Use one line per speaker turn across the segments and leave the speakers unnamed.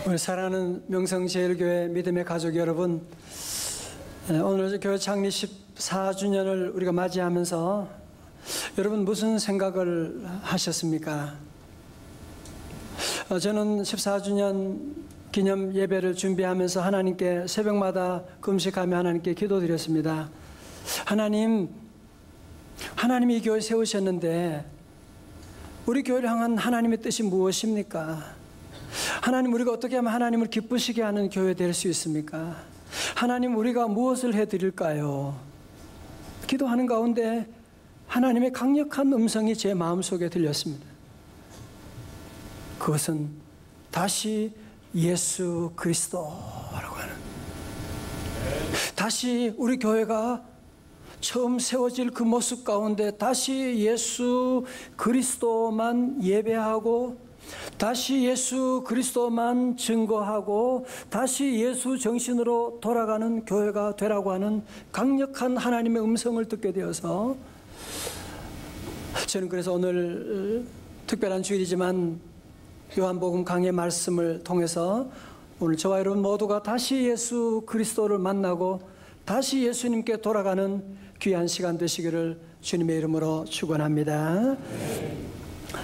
우리 사랑하는 명성제일교회 믿음의 가족 여러분, 오늘 교회 창립 14주년을 우리가 맞이하면서 여러분 무슨 생각을 하셨습니까? 저는 14주년 기념 예배를 준비하면서 하나님께 새벽마다 금식하며 하나님께 기도드렸습니다. 하나님이 이 교회 세우셨는데 우리 교회를 향한 하나님의 뜻이 무엇입니까? 하나님, 우리가 어떻게 하면 하나님을 기쁘시게 하는 교회 될 수 있습니까? 하나님, 우리가 무엇을 해드릴까요? 기도하는 가운데 하나님의 강력한 음성이 제 마음속에 들렸습니다. 그것은 다시 예수 그리스도라고 하는, 다시 우리 교회가 처음 세워질 그 모습 가운데 다시 예수 그리스도만 예배하고, 다시 예수 그리스도만 증거하고, 다시 예수 정신으로 돌아가는 교회가 되라고 하는 강력한 하나님의 음성을 듣게 되어서, 저는 그래서 오늘 특별한 주일이지만 요한복음 강해 말씀을 통해서 오늘 저와 여러분 모두가 다시 예수 그리스도를 만나고 다시 예수님께 돌아가는 귀한 시간 되시기를 주님의 이름으로 축원합니다.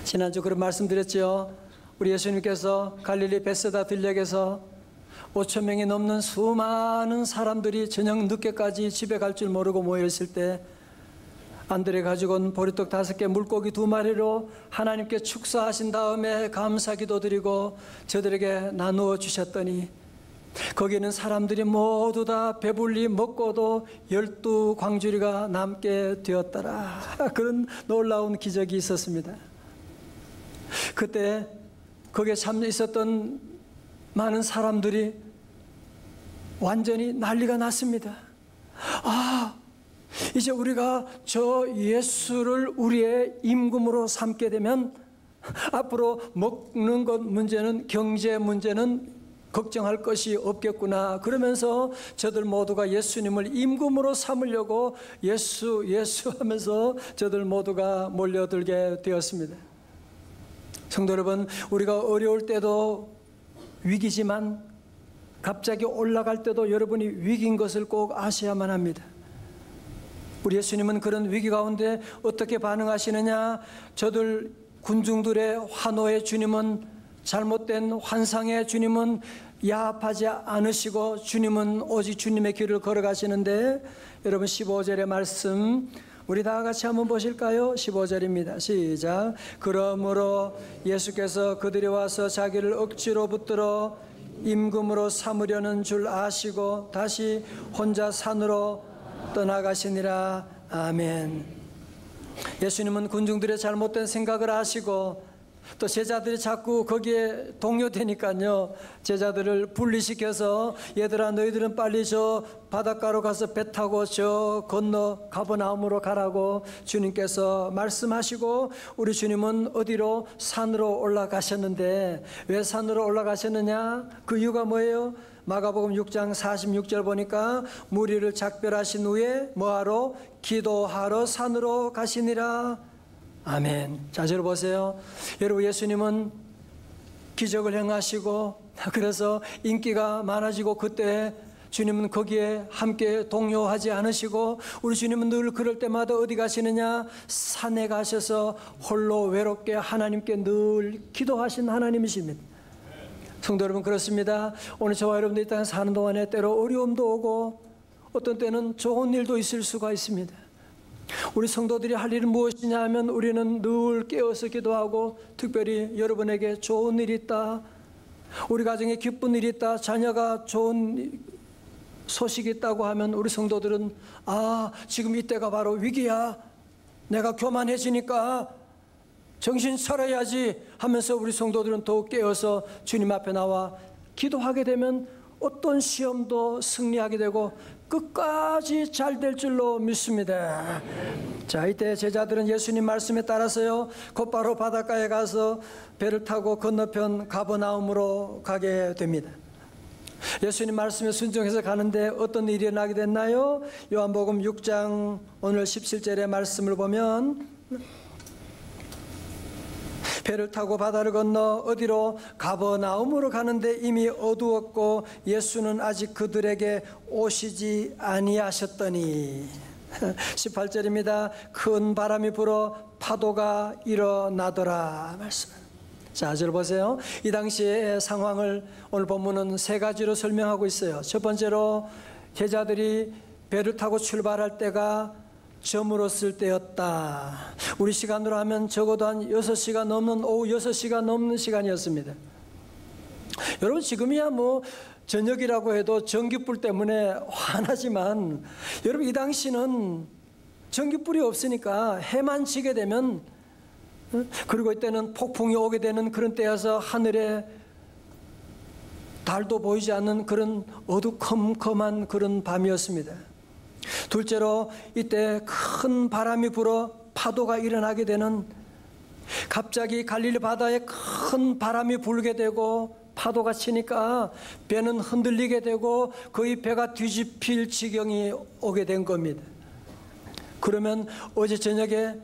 지난주 그런 말씀드렸죠. 우리 예수님께서 갈릴리 벳세다 들녘에서 5천 명이 넘는 수많은 사람들이 저녁 늦게까지 집에 갈 줄 모르고 모여있을 때 안드레 가지고 온 보리떡 5개, 물고기 2마리로 하나님께 축사하신 다음에 감사 기도드리고 저들에게 나누어 주셨더니 거기는 사람들이 모두 다 배불리 먹고도 12광주리가 남게 되었더라. 그런 놀라운 기적이 있었습니다. 그때 거기에 참여 있었던 많은 사람들이 완전히 난리가 났습니다. 이제 우리가 저 예수를 우리의 임금으로 삼게 되면 앞으로 먹는 것 문제는, 경제 문제는 걱정할 것이 없겠구나. 그러면서 저들 모두가 예수님을 임금으로 삼으려고 예수 하면서 저들 모두가 몰려들게 되었습니다. 성도 여러분, 우리가 어려울 때도 위기지만 갑자기 올라갈 때도 여러분이 위기인 것을 꼭 아셔야만 합니다. 우리 예수님은 그런 위기 가운데 어떻게 반응하시느냐? 저들 군중들의 환호의 주님은, 잘못된 환상의 주님은 야합하지 않으시고 주님은 오직 주님의 길을 걸어가시는데, 여러분 15절의 말씀 우리 다 같이 한번 보실까요? 15절입니다. 시작. 그러므로 예수께서 그들이 와서 자기를 억지로 붙들어 임금으로 삼으려는 줄 아시고 다시 혼자 산으로 떠나가시니라. 아멘. 예수님은 군중들의 잘못된 생각을 아시고 또 제자들이 자꾸 거기에 동요되니까요, 제자들을 분리시켜서 얘들아 너희들은 빨리 저 바닷가로 가서 배 타고 저 건너 가버나움으로 가라고 주님께서 말씀하시고, 우리 주님은 어디로? 산으로 올라가셨는데, 왜 산으로 올라가셨느냐? 그 이유가 뭐예요? 마가복음 6장 46절 보니까 무리를 작별하신 후에 뭐하러? 기도하러 산으로 가시니라. 아멘. 자, 저를 보세요. 여러분, 예수님은 기적을 행하시고 그래서 인기가 많아지고, 그때 주님은 거기에 함께 동요하지 않으시고, 우리 주님은 늘 그럴 때마다 어디 가시느냐? 산에 가셔서 홀로 외롭게 하나님께 늘 기도하신 하나님이십니다. 성도 여러분, 그렇습니다. 오늘 저와 여러분들이 이 땅에 사는 동안에 때로 어려움도 오고 어떤 때는 좋은 일도 있을 수가 있습니다. 우리 성도들이 할 일은 무엇이냐 하면 우리는 늘 깨어서 기도하고, 특별히 여러분에게 좋은 일이 있다, 우리 가정에 기쁜 일이 있다, 자녀가 좋은 소식이 있다고 하면 우리 성도들은 지금 이때가 바로 위기야, 내가 교만해지니까 정신 차려야지 하면서 우리 성도들은 더욱 깨어서 주님 앞에 나와 기도하게 되면 어떤 시험도 승리하게 되고 끝까지 잘 될 줄로 믿습니다. 자, 이때 제자들은 예수님 말씀에 따라서요, 곧바로 바닷가에 가서 배를 타고 건너편 가버나움으로 가게 됩니다. 예수님 말씀에 순종해서 가는데 어떤 일이 일어나게 됐나요? 요한복음 6장 오늘 17절의 말씀을 보면 배를 타고 바다를 건너 어디로? 가버나움으로 가는데 이미 어두웠고 예수는 아직 그들에게 오시지 아니하셨더니 18절입니다. 큰 바람이 불어 파도가 일어나더라 말씀. 자, 절 보세요. 이 당시의 상황을 오늘 본문은 세 가지로 설명하고 있어요. 첫 번째로 제자들이 배를 타고 출발할 때가 저물었을 때였다. 우리 시간으로 하면 적어도 한 6시가 넘는, 오후 6시가 넘는 시간이었습니다. 여러분, 지금이야 뭐 저녁이라고 해도 전기불 때문에 화나지만, 여러분 이 당시는 전기불이 없으니까 해만 지게 되면, 그리고 이때는 폭풍이 오게 되는 그런 때여서 하늘에 달도 보이지 않는 그런 어두컴컴한 그런 밤이었습니다. 둘째로 이때 큰 바람이 불어 파도가 일어나게 되는, 갑자기 갈릴리 바다에 큰 바람이 불게 되고 파도가 치니까 배는 흔들리게 되고 거의 배가 뒤집힐 지경이 오게 된 겁니다. 그러면 어제 저녁에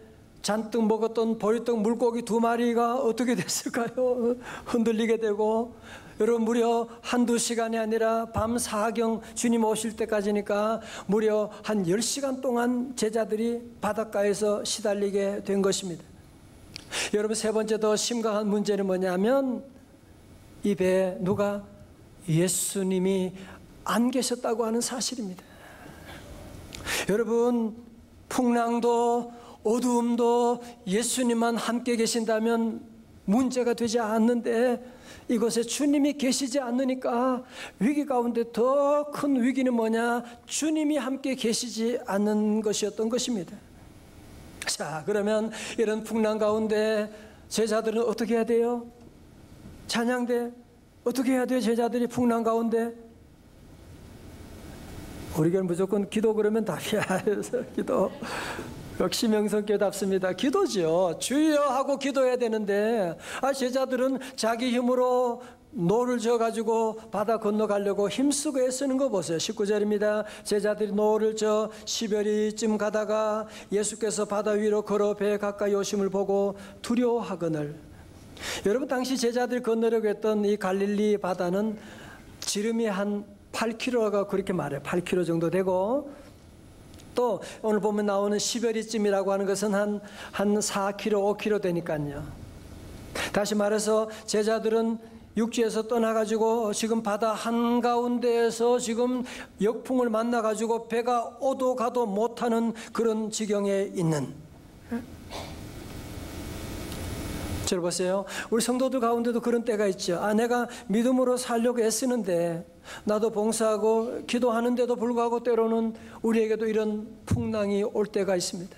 잔뜩 먹었던 보리떡 물고기 2마리가 어떻게 됐을까요? 흔들리게 되고, 여러분 무려 한두 시간이 아니라 밤 사경 주님 오실 때까지니까 무려 한 10시간 동안 제자들이 바닷가에서 시달리게 된 것입니다. 여러분, 세 번째 더 심각한 문제는 뭐냐면 이 배에 누가? 예수님이 안 계셨다고 하는 사실입니다. 여러분, 풍랑도 어두움도 예수님만 함께 계신다면 문제가 되지 않는데, 이곳에 주님이 계시지 않으니까 위기 가운데 더 큰 위기는 뭐냐? 주님이 함께 계시지 않는 것이었던 것입니다. 자, 그러면 이런 풍랑 가운데 제자들은 어떻게 해야 돼요? 찬양대 어떻게 해야 돼요? 제자들이 풍랑 가운데 우리 교회는 무조건 기도 그러면 답이야. 기도. 역시 명성교답습니다. 기도죠. 주여 하고 기도해야 되는데, 제자들은 자기 힘으로 노를 져가지고 바다 건너가려고 힘쓰고 애쓰는 거 보세요. 19절입니다. 제자들이 노를 져 10여리쯤 가다가 예수께서 바다 위로 걸어 배에 가까이 오심을 보고 두려워하거늘. 여러분, 당시 제자들이 건너려고 했던 이 갈릴리 바다는 지름이 한 8km가 그렇게 말해요. 8km 정도 되고, 또 오늘 보면 나오는 10여리쯤이라고 하는 것은 한 4km, 5km 되니까요. 다시 말해서 제자들은 육지에서 떠나가지고 지금 바다 한가운데에서 지금 역풍을 만나가지고 배가 오도 가도 못하는 그런 지경에 있는. 저 보세요. 우리 성도들 가운데도 그런 때가 있죠. 내가 믿음으로 살려고 애쓰는데, 나도 봉사하고 기도하는데도 불구하고 때로는 우리에게도 이런 풍랑이 올 때가 있습니다.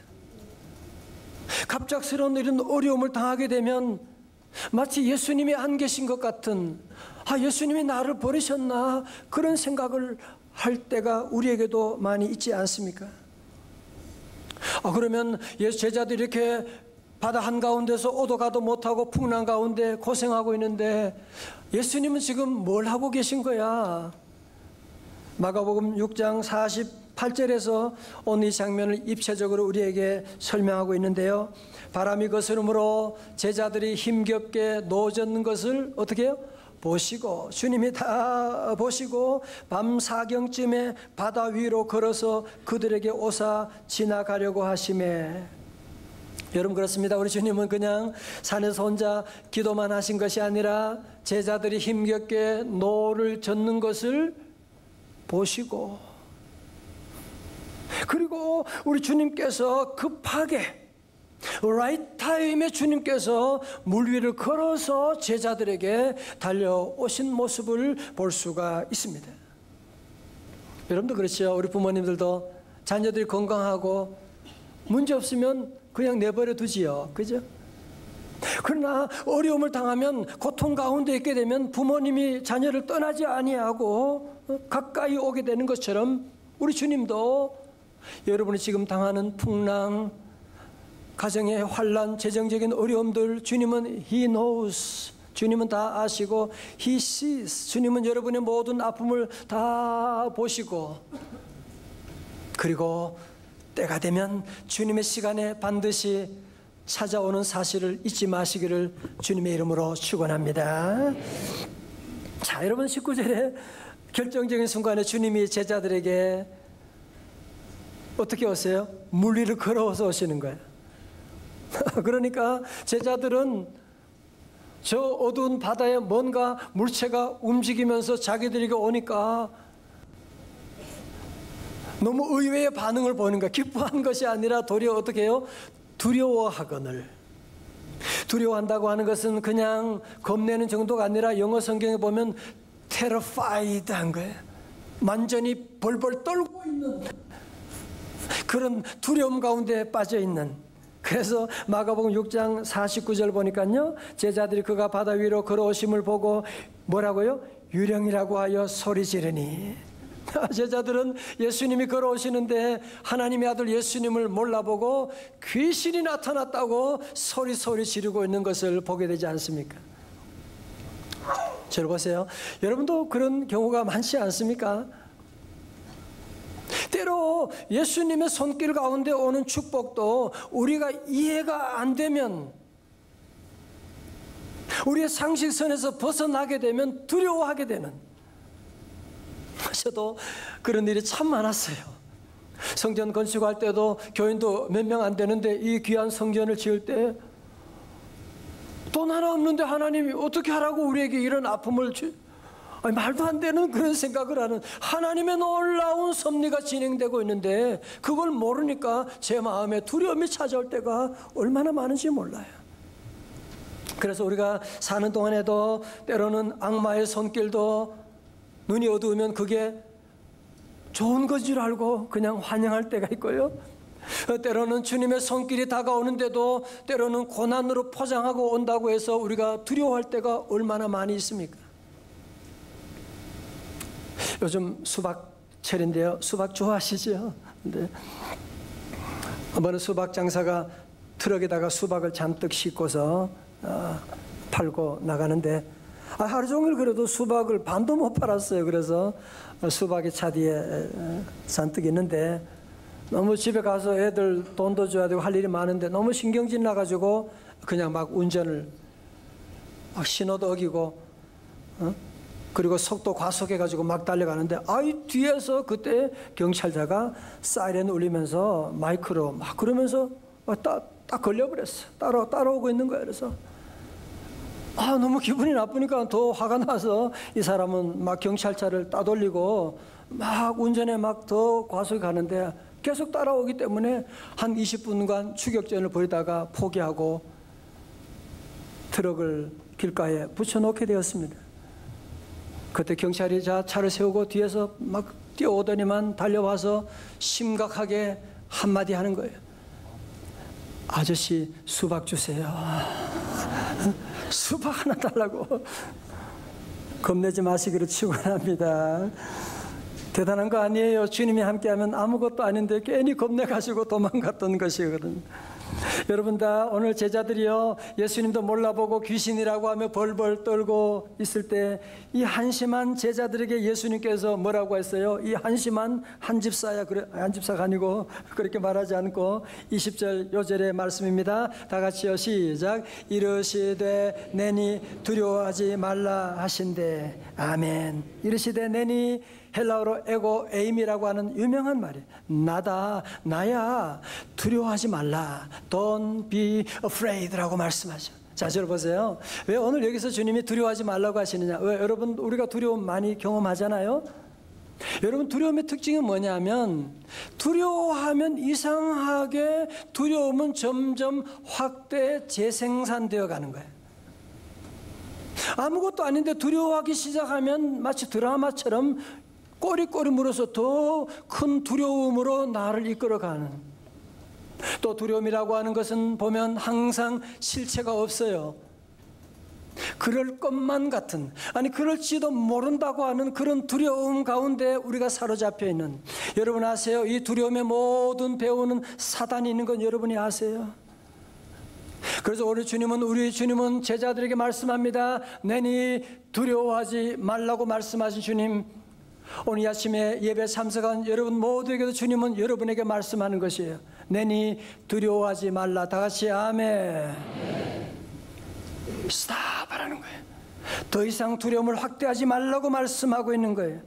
갑작스러운 이런 어려움을 당하게 되면 마치 예수님이 안 계신 것 같은, 예수님이 나를 버리셨나, 그런 생각을 할 때가 우리에게도 많이 있지 않습니까? 그러면 제자들이 이렇게 바다 한가운데서 오도 가도 못하고 풍랑 가운데 고생하고 있는데 예수님은 지금 뭘 하고 계신 거야? 마가복음 6장 48절에서 오늘 이 장면을 입체적으로 우리에게 설명하고 있는데요. 바람이 거스름으로 제자들이 힘겹게 놓아졌는 것을 어떻게 해요? 보시고, 주님이 다 보시고 밤 사경쯤에 바다 위로 걸어서 그들에게 오사 지나가려고 하시매. 여러분, 그렇습니다. 우리 주님은 그냥 산에서 혼자 기도만 하신 것이 아니라 제자들이 힘겹게 노를 젓는 것을 보시고, 그리고 우리 주님께서 급하게 라이트 타임에 주님께서 물 위를 걸어서 제자들에게 달려오신 모습을 볼 수가 있습니다. 여러분도 그렇죠. 우리 부모님들도 자녀들이 건강하고 문제 없으면 그냥 내버려 두지요. 그죠? 그러나 어려움을 당하면, 고통 가운데 있게 되면 부모님이 자녀를 떠나지 아니하고 가까이 오게 되는 것처럼 우리 주님도 여러분이 지금 당하는 풍랑, 가정의 환난, 재정적인 어려움들, 주님은 He knows, 주님은 다 아시고 He sees, 주님은 여러분의 모든 아픔을 다 보시고, 그리고 때가 되면 주님의 시간에 반드시 찾아오는 사실을 잊지 마시기를 주님의 이름으로 축원합니다. 자, 여러분 19절에 결정적인 순간에 주님이 제자들에게 어떻게 오세요? 물 위를 걸어서 오시는 거예요. 그러니까 제자들은 저 어두운 바다에 뭔가 물체가 움직이면서 자기들에게 오니까 너무 의외의 반응을 보는 거야. 기뻐한 것이 아니라 도리어 어떻게 해요? 두려워하거늘. 두려워한다고 하는 것은 그냥 겁내는 정도가 아니라 영어 성경에 보면 terrified 한 거예요. 완전히 벌벌 떨고 있는 그런 두려움 가운데 빠져 있는. 그래서 마가복음 6장 49절 보니까요, 제자들이 그가 바다 위로 걸어오심을 보고 뭐라고요? 유령이라고 하여 소리 지르니. 제자들은 예수님이 걸어오시는데 하나님의 아들 예수님을 몰라보고 귀신이 나타났다고 소리 지르고 있는 것을 보게 되지 않습니까? 저를 보세요. 여러분도 그런 경우가 많지 않습니까? 때로 예수님의 손길 가운데 오는 축복도 우리가 이해가 안 되면, 우리의 상식선에서 벗어나게 되면 두려워하게 되는, 저도 그런 일이 참 많았어요. 성전 건축할 때도 교인도 몇 명 안 되는데 이 귀한 성전을 지을 때 돈 하나 없는데 하나님이 어떻게 하라고 우리에게 이런 아픔을 아니, 말도 안 되는 그런 생각을 하는, 하나님의 놀라운 섭리가 진행되고 있는데 그걸 모르니까 제 마음에 두려움이 찾아올 때가 얼마나 많은지 몰라요. 그래서 우리가 사는 동안에도 때로는 악마의 손길도 눈이 어두우면 그게 좋은 것인 줄 알고 그냥 환영할 때가 있고요, 때로는 주님의 손길이 다가오는데도 때로는 고난으로 포장하고 온다고 해서 우리가 두려워할 때가 얼마나 많이 있습니까? 요즘 수박철인데요. 수박 좋아하시죠? 근데 한 번은 수박 장사가 트럭에다가 수박을 잔뜩 싣고서 팔고 나가는데 하루 종일 그래도 수박을 반도 못 팔았어요. 그래서 수박이 차 뒤에 잔뜩 있는데 너무 집에 가서 애들 돈도 줘야 되고 할 일이 많은데 너무 신경질 나가지고 그냥 막 운전을 막 신호도 어기고 그리고 속도 과속해가지고 막 달려가는데 뒤에서 그때 경찰차가 사이렌 울리면서 마이크로 막 그러면서 딱 걸려버렸어. 따라오고 있는 거야. 그래서 너무 기분이 나쁘니까 더 화가 나서 이 사람은 막 경찰차를 따돌리고 막 운전에 막 더 과속이 가는데 계속 따라오기 때문에 한 20분간 추격전을 벌이다가 포기하고 트럭을 길가에 붙여놓게 되었습니다. 그때 경찰이 차를 세우고 뒤에서 막 뛰어오더니만 달려와서 심각하게 한마디 하는 거예요. 아저씨 수박 주세요. 수박 하나 달라고. 겁내지 마시기를 축원합니다. 대단한 거 아니에요. 주님이 함께하면 아무것도 아닌데 괜히 겁내가지고 도망갔던 것이거든요. 여러분 다 오늘 제자들이요, 예수님도 몰라보고 귀신이라고 하며 벌벌 떨고 있을 때 이 한심한 제자들에게 예수님께서 뭐라고 했어요? 이 한심한 한 집사야. 그래, 한 집사가 아니고 그렇게 말하지 않고 20절 요절의 말씀입니다. 다 같이요, 시작. 이르시되 내니 두려워하지 말라 하신대. 아멘. 이르시되 내니 헬라어로 에고 에임이라고 하는 유명한 말이에요. 나야. 두려워하지 말라. Don't be afraid라고 말씀하죠. 자, 저를 보세요. 왜 오늘 여기서 주님이 두려워하지 말라고 하시느냐? 왜 여러분 우리가 두려움 많이 경험하잖아요. 여러분 두려움의 특징은 뭐냐면 두려워하면 이상하게 두려움은 점점 확대 재생산되어 가는 거예요. 아무것도 아닌데 두려워하기 시작하면 마치 드라마처럼 꼬리꼬리 물어서 더 큰 두려움으로 나를 이끌어가는. 또 두려움이라고 하는 것은 보면 항상 실체가 없어요. 그럴 것만 같은, 아니 그럴지도 모른다고 하는 그런 두려움 가운데 우리가 사로잡혀 있는. 여러분 아세요? 이 두려움의 모든 배후는 사단이 있는 건 여러분이 아세요? 그래서 우리 주님은 제자들에게 말씀합니다. 내니 두려워하지 말라고 말씀하신 주님, 오늘 아침에 예배 참석한 여러분 모두에게도 주님은 여러분에게 말씀하는 것이에요. 내니 두려워하지 말라. 다 같이 아멘. 스탑하라는 거예요. 더 이상 두려움을 확대하지 말라고 말씀하고 있는 거예요.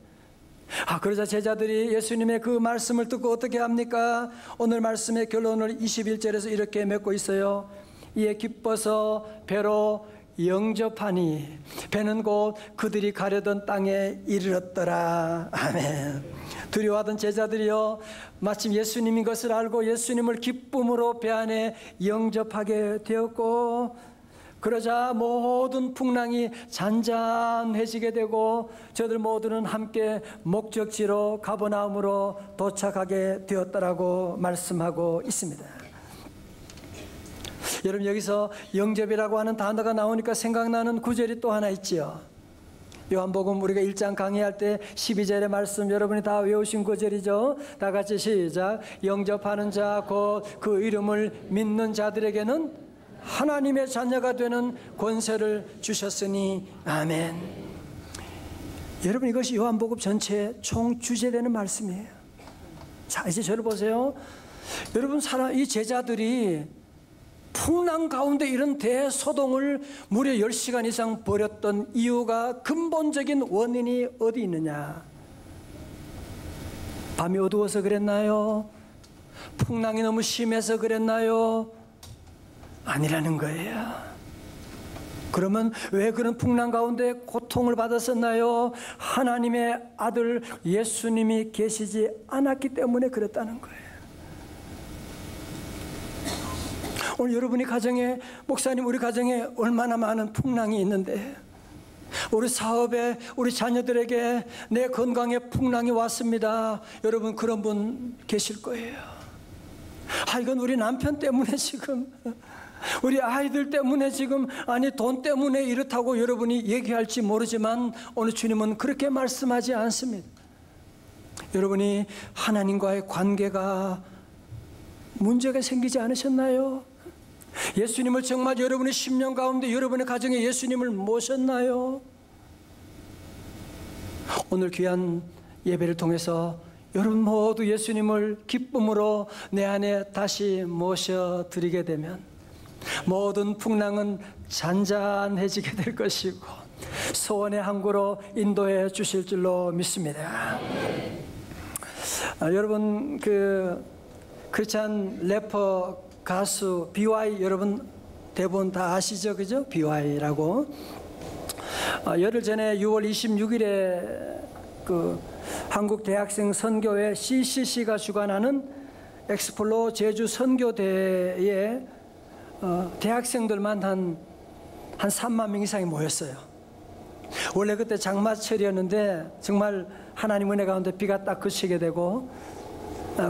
그러자 제자들이 예수님의 그 말씀을 듣고 어떻게 합니까? 오늘 말씀의 결론을 21절에서 이렇게 맺고 있어요. 이에 기뻐서 배로 영접하니 배는 곧 그들이 가려던 땅에 이르렀더라. 아멘. 두려워하던 제자들이요, 마침 예수님인 것을 알고 예수님을 기쁨으로 배 안에 영접하게 되었고, 그러자 모든 풍랑이 잔잔해지게 되고 저들 모두는 함께 목적지로 가버나움으로 도착하게 되었다라고 말씀하고 있습니다. 여러분, 여기서 영접이라고 하는 단어가 나오니까 생각나는 구절이 또 하나 있지요. 요한복음 우리가 1장 강의할 때 12절의 말씀 여러분이 다 외우신 구절이죠. 다 같이 시작. 영접하는 자 곧 그 이름을 믿는 자들에게는 하나님의 자녀가 되는 권세를 주셨으니 아멘. 여러분, 이것이 요한복음 전체의 총 주제되는 말씀이에요. 자, 이제 저를 보세요. 여러분, 이 제자들이 풍랑 가운데 이런 대소동을 무려 10시간 이상 벌였던 이유가, 근본적인 원인이 어디 있느냐? 밤이 어두워서 그랬나요? 풍랑이 너무 심해서 그랬나요? 아니라는 거예요. 그러면 왜 그런 풍랑 가운데 고통을 받았었나요? 하나님의 아들 예수님이 계시지 않았기 때문에 그랬다는 거예요. 오늘 여러분이 가정에, 목사님 우리 가정에 얼마나 많은 풍랑이 있는데, 우리 사업에, 우리 자녀들에게, 내 건강에 풍랑이 왔습니다. 여러분, 그런 분 계실 거예요. 이건 우리 남편 때문에 지금, 우리 아이들 때문에 지금, 아니 돈 때문에 이렇다고 여러분이 얘기할지 모르지만 오늘 주님은 그렇게 말씀하지 않습니다. 여러분이 하나님과의 관계가 문제가 생기지 않으셨나요? 예수님을 정말 여러분의 10년 가운데 여러분의 가정에 예수님을 모셨나요? 오늘 귀한 예배를 통해서 여러분 모두 예수님을 기쁨으로 내 안에 다시 모셔드리게 되면 모든 풍랑은 잔잔해지게 될 것이고 소원의 항구로 인도해 주실 줄로 믿습니다. 여러분, 크리스찬 래퍼 가수 BY 여러분 대부분 다 아시죠? 그죠? BY라고. 열흘 전에 6월 26일에 한국 대학생 선교회 CCC가 주관하는 엑스플로 제주 선교대에 대학생들만 한 3만 명 이상이 모였어요. 원래 그때 장마철이었는데 정말 하나님 은혜 가운데 비가 딱 그치게 되고,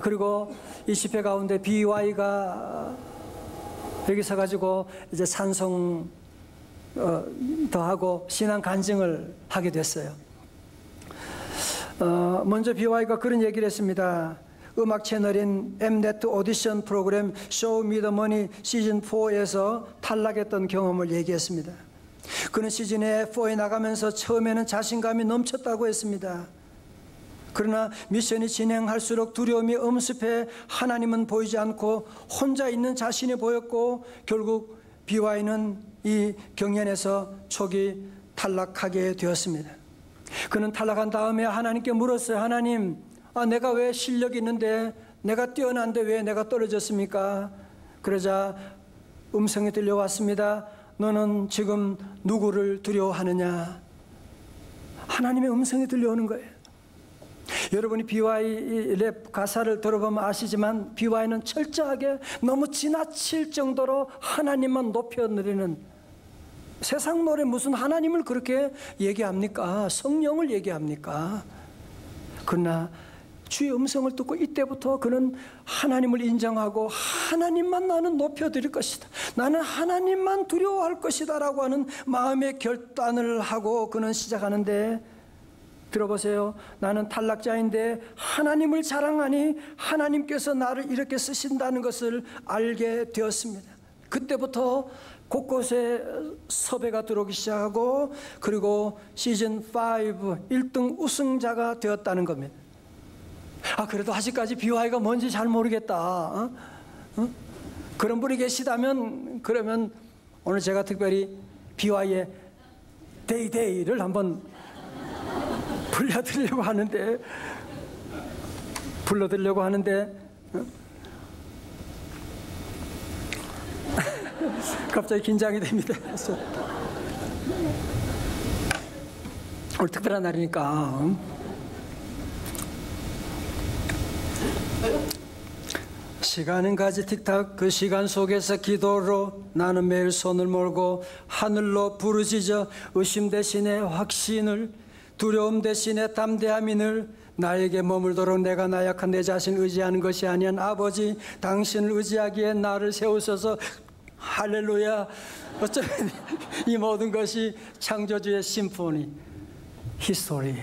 그리고 이 집회 가운데 BY가 여기 서가지고 이제 찬송 더하고 신앙 간증을 하게 됐어요. 먼저 BY가 그런 얘기를 했습니다. 음악 채널인 엠넷 오디션 프로그램 쇼 미 더 머니 시즌 4에서 탈락했던 경험을 얘기했습니다. 그는 시즌에 4에 나가면서 처음에는 자신감이 넘쳤다고 했습니다. 그러나 미션이 진행할수록 두려움이 엄습해 하나님은 보이지 않고 혼자 있는 자신이 보였고, 결국 BY는 이 경연에서 초기 탈락하게 되었습니다. 그는 탈락한 다음에 하나님께 물었어요. 하나님, 내가 왜 실력이 있는데, 내가 뛰어난데 왜 내가 떨어졌습니까? 그러자 음성이 들려왔습니다. 너는 지금 누구를 두려워하느냐? 하나님의 음성이 들려오는 거예요. 여러분이 BY 랩 가사를 들어보면 아시지만 BY는 철저하게 너무 지나칠 정도로 하나님만 높여드리는, 세상 노래 무슨 하나님을 그렇게 얘기합니까? 성령을 얘기합니까? 그러나 주의 음성을 듣고 이때부터 그는 하나님을 인정하고 하나님만 나는 높여드릴 것이다, 나는 하나님만 두려워할 것이다 라고 하는 마음의 결단을 하고 그는 시작하는데, 들어보세요. 나는 탈락자인데 하나님을 자랑하니 하나님께서 나를 이렇게 쓰신다는 것을 알게 되었습니다. 그때부터 곳곳에 섭외가 들어오기 시작하고 그리고 시즌 5 1등 우승자가 되었다는 겁니다. 그래도 아직까지 BY가 뭔지 잘 모르겠다. 그런 분이 계시다면 그러면 오늘 제가 특별히 BY의 데이데이를 한번 불러드리려고 하는데 갑자기 긴장이 됩니다. 오늘 특별한 날이니까 시간은 가지 틱탁 그 시간 속에서 기도로 나는 매일 손을 몰고 하늘로 부르짖어 의심 대신에 확신을 두려움 대신에 담대함이 늘 나에게 머물도록 내가 나약한 내 자신을 의지하는 것이 아니한 아버지 당신을 의지하기에 나를 세우셔서 할렐루야. 어쩌면 이 모든 것이 창조주의 심포니 히스토리.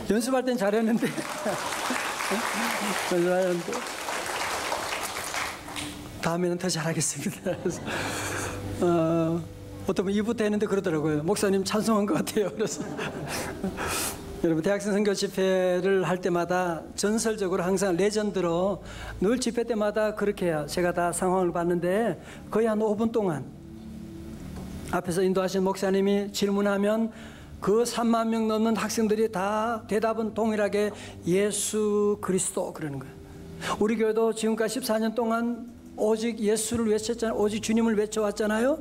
연습할 땐 잘했는데 다음에는 더 잘하겠습니다. 어떤 분 2부 때 했는데 그러더라고요. 목사님 찬송한 것 같아요. 그래서 여러분 대학생 선교 집회를 할 때마다 전설적으로 항상 레전드로 늘 집회 때마다 그렇게 해요. 제가 다 상황을 봤는데 거의 한 5분 동안 앞에서 인도하신 목사님이 질문하면 그 3만 명 넘는 학생들이 다 대답은 동일하게 예수 그리스도 그러는 거예요. 우리 교회도 지금까지 14년 동안 오직 예수를 외쳤잖아요. 오직 주님을 외쳐왔잖아요.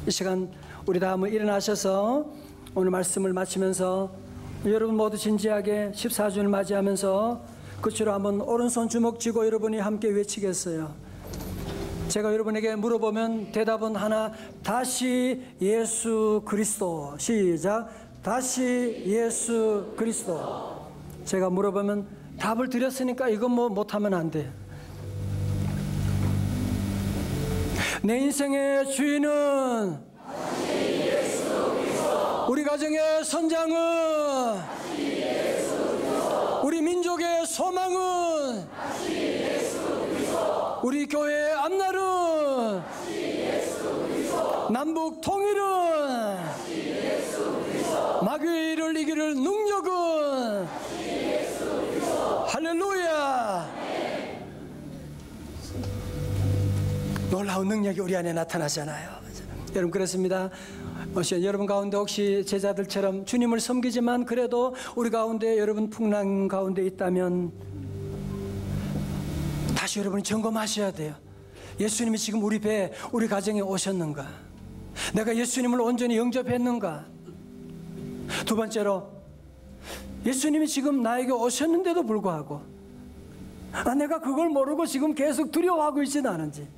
이 시간 우리 다 한번 일어나셔서 오늘 말씀을 마치면서 여러분 모두 진지하게 14주를 맞이하면서 그처럼 한번 오른손 주먹 쥐고 여러분이 함께 외치겠어요. 제가 여러분에게 물어보면 대답은 하나, 다시 예수 그리스도. 시작. 다시 예수 그리스도. 제가 물어보면 답을 드렸으니까 이건 뭐 못하면 안 돼. 내 인생의 주인은 우리 가정의 선장은 우리 민족의 소망은 우리 교회의 앞날은 남북 통일은 마귀를 이길 능력은 할렐루야. 놀라운 능력이 우리 안에 나타나잖아요. 여러분 그렇습니다. 여러분 가운데 혹시 제자들처럼 주님을 섬기지만 그래도 우리 가운데 여러분 풍랑 가운데 있다면 다시 여러분이 점검하셔야 돼요. 예수님이 지금 우리 배에 우리 가정에 오셨는가? 내가 예수님을 온전히 영접했는가? 두 번째로 예수님이 지금 나에게 오셨는데도 불구하고 내가 그걸 모르고 지금 계속 두려워하고 있지는 않은지.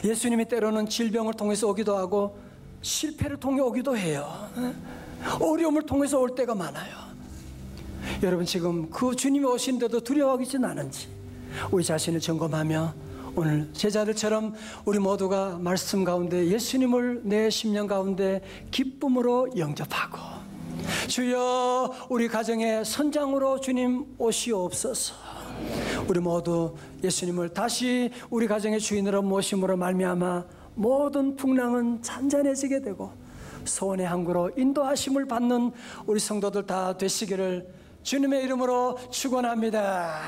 예수님이 때로는 질병을 통해서 오기도 하고 실패를 통해 오기도 해요. 어려움을 통해서 올 때가 많아요. 여러분 지금 그 주님이 오신데도 두려워하고 있지는 않은지 우리 자신을 점검하며 오늘 제자들처럼 우리 모두가 말씀 가운데 예수님을 내 심령 가운데 기쁨으로 영접하고 주여 우리 가정의 선장으로 주님 오시옵소서. 우리 모두 예수님을 다시 우리 가정의 주인으로 모심으로 말미암아 모든 풍랑은 잔잔해지게 되고 소원의 항구로 인도하심을 받는 우리 성도들 다 되시기를 주님의 이름으로 축원합니다.